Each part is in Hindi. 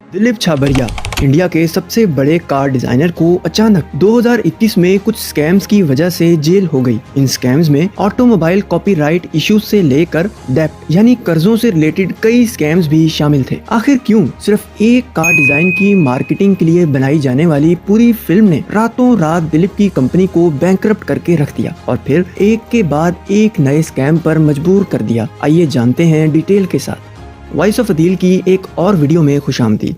दिलीप छाबरिया इंडिया के सबसे बड़े कार डिजाइनर को अचानक 2021 में कुछ स्कैम्स की वजह से जेल हो गई। इन स्कैम्स में ऑटोमोबाइल कॉपीराइट इश्यूज से लेकर डेप्ट यानी कर्जों से रिलेटेड कई स्कैम्स भी शामिल थे। आखिर क्यों सिर्फ एक कार डिजाइन की मार्केटिंग के लिए बनाई जाने वाली पूरी फिल्म ने रातों रात दिलीप की कंपनी को बैंकरप्ट करके रख दिया और फिर एक के बाद एक नए स्कैम पर मजबूर कर दिया। आइए जानते हैं डिटेल के साथ। वॉइस ऑफ अदील की एक और वीडियो में खुशामदीद।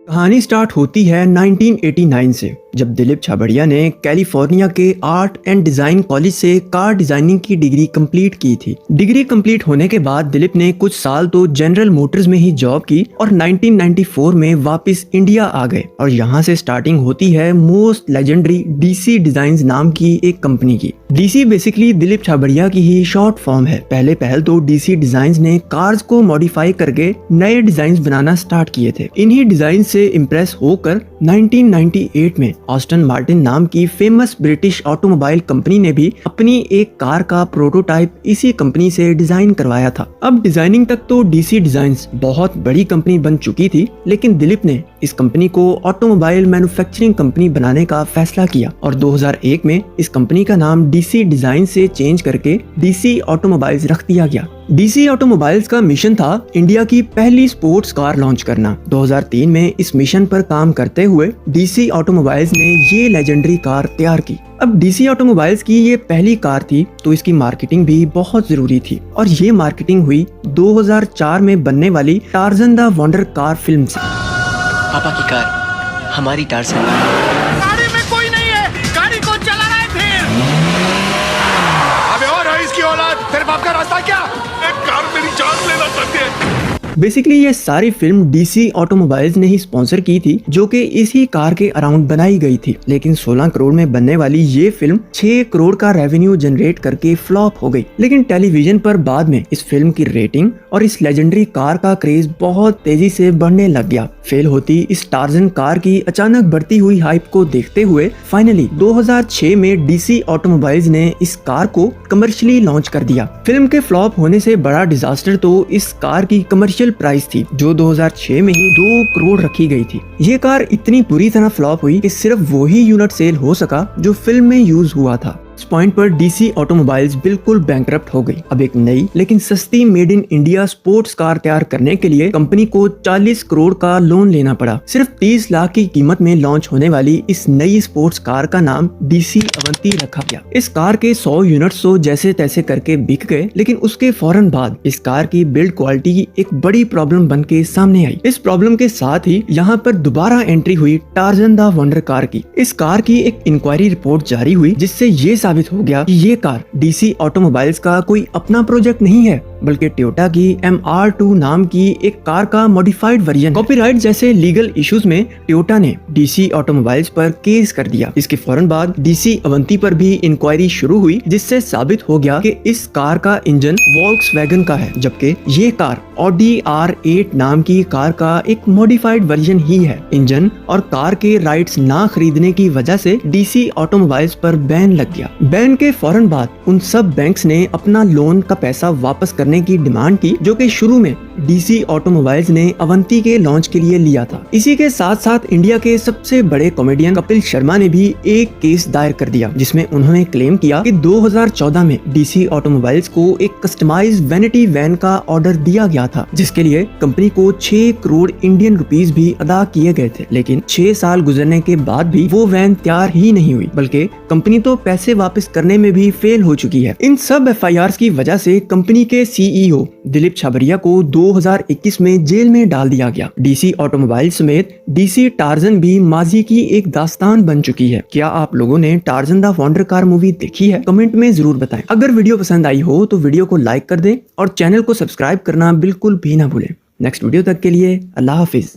कहानी स्टार्ट होती है 1989 से, जब दिलीप छाबड़िया ने कैलिफोर्निया के आर्ट एंड डिजाइन कॉलेज से कार डिजाइनिंग की डिग्री कंप्लीट की थी। डिग्री कंप्लीट होने के बाद दिलीप ने कुछ साल तो जनरल मोटर्स में ही जॉब की और 1994 में वापस इंडिया आ गए और यहाँ से स्टार्टिंग होती है मोस्ट लेजेंडरी डीसी डिजाइन्स नाम की एक कंपनी की। डीसी बेसिकली दिलीप छाबड़िया की ही शॉर्ट फॉर्म है। पहले तो डीसी डिजाइन्स ने कार्स को मॉडिफाई करके नए डिजाइन्स बनाना स्टार्ट किए थे। इन्हीं डिजाइन से इम्प्रेस होकर 1998 में ऑस्टन मार्टिन नाम की फेमस ब्रिटिश ऑटोमोबाइल कंपनी ने भी अपनी एक कार का प्रोटोटाइप इसी कंपनी से डिजाइन करवाया था। अब डिजाइनिंग तक तो डीसी डिजाइन्स बहुत बड़ी कंपनी बन चुकी थी, लेकिन दिलीप ने इस कंपनी को ऑटोमोबाइल मैन्युफैक्चरिंग कंपनी बनाने का फैसला किया और 2001 में इस कंपनी का नाम डीसी डिजाइन से चेंज करके डीसी ऑटोमोबाइल्स रख दिया गया। डीसी ऑटोमोबाइल्स का मिशन था इंडिया की पहली स्पोर्ट्स कार लॉन्च करना। 2003 में इस मिशन पर काम करते हुए डीसी ऑटोमोबाइल्स ने ये लेजेंडरी कार तैयार की। अब डीसी ऑटोमोबाइल्स की ये पहली कार थी तो इसकी मार्केटिंग भी बहुत जरूरी थी और ये मार्केटिंग हुई 2004 में बनने वाली Tarzan the wonder car film से। पापा की कार, हमारी टार्जन। गाड़ी में कोई नहीं है, गाड़ी कौन चला रहा है फिर? अबे और है इसकी औलाद, तेरे बाप का रास्ता क्या? एक कार मेरी जान लेना चाहती है। बेसिकली ये सारी फिल्म डीसी ऑटोमोबाइल्स ने ही स्पॉन्सर की थी, जो कि इसी कार के अराउंड बनाई गई थी। लेकिन 16 करोड़ में बनने वाली ये फिल्म 6 करोड़ का रेवेन्यू जनरेट करके फ्लॉप हो गई। लेकिन टेलीविजन पर बाद में इस फिल्म की रेटिंग और इस लेजेंडरी कार का क्रेज बहुत तेजी से बढ़ने लग गया। फेल होती इस टार्जन कार की अचानक बढ़ती हुई हाइप को देखते हुए फाइनली 2006 में डीसी ऑटोमोबाइल्स ने इस कार को कमर्शियली लॉन्च कर दिया। फिल्म के फ्लॉप होने से बड़ा डिजास्टर तो इस कार की कमर्शियल प्राइस थी, जो 2006 में ही 2 करोड़ रखी गई थी। ये कार इतनी बुरी तरह फ्लॉप हुई कि सिर्फ वो ही यूनिट सेल हो सका जो फिल्म में यूज हुआ था। इस पॉइंट पर डीसी ऑटोमोबाइल्स बिल्कुल बैंकरप्ट हो गई। अब एक नई लेकिन सस्ती made in India sports car तैयार करने के लिए कंपनी को 40 करोड़ का लोन लेना पड़ा। सिर्फ 30 लाख की कीमत में लॉन्च होने वाली इस नई स्पोर्ट्स कार का नाम डीसी अवंती रखा गया। इस कार के 100 यूनिट्स तो जैसे तैसे करके बिक गए, लेकिन उसके फौरन बाद इस कार की बिल्ड क्वालिटी की एक बड़ी प्रॉब्लम बन के सामने आई। इस प्रॉब्लम के साथ ही यहाँ पर दोबारा एंट्री हुई टार्जन द वंडर कार की। इस कार की एक इंक्वायरी रिपोर्ट जारी हुई, जिससे ये साबित हो गया कि ये कार डीसी ऑटोमोबाइल्स का कोई अपना प्रोजेक्ट नहीं है, बल्कि टोयोटा की MR2 नाम की एक कार का मॉडिफाइड वर्जन। कॉपीराइट जैसे लीगल इश्यूज में टोयोटा ने डीसी ऑटोमोबाइल्स पर केस कर दिया। इसके फौरन बाद डीसी अवंती पर भी इंक्वायरी शुरू हुई, जिससे साबित हो गया कि इस कार का इंजन वॉल्क्सवैगन का है, जबकि ये कार ऑडी R8 नाम की कार का एक मॉडिफाइड वर्जन ही है। इंजन और कार के राइट्स ना खरीदने की वजह से डीसी ऑटोमोबाइल्स पर बैन लग गया। बैन के फौरन बाद उन सब बैंक्स ने अपना लोन का पैसा वापस करने की डिमांड की, जो कि शुरू में डीसी ऑटोमोबाइल्स ने अवंती के लॉन्च के लिए लिया था। इसी के साथ साथ इंडिया के सबसे बड़े कॉमेडियन कपिल शर्मा ने भी एक केस दायर कर दिया, जिसमें उन्होंने क्लेम किया कि 2014 में डीसी ऑटोमोबाइल्स को एक कस्टमाइज्ड वैनिटी वैन का ऑर्डर दिया गया था, जिसके लिए कंपनी को 6 करोड़ इंडियन रुपीस भी अदा किए गए थे। लेकिन 6 साल गुजरने के बाद भी वो वैन तैयार ही नहीं हुई, बल्कि कंपनी तो पैसे वापस करने में भी फेल हो चुकी है। इन सब FIRs की वजह से कंपनी के CEO दिलीप छाबरिया को 2021 में जेल में डाल दिया गया। डीसी ऑटोमोबाइल समेत डीसी टार्जन भी माजी की एक दास्तान बन चुकी है। क्या आप लोगों ने Tarzan the wonder car movie देखी है? कमेंट में जरूर बताएं। अगर वीडियो पसंद आई हो तो वीडियो को लाइक कर दें और चैनल को सब्सक्राइब करना बिल्कुल भी ना भूलें। नेक्स्ट वीडियो तक के लिए अल्लाह हाफिज।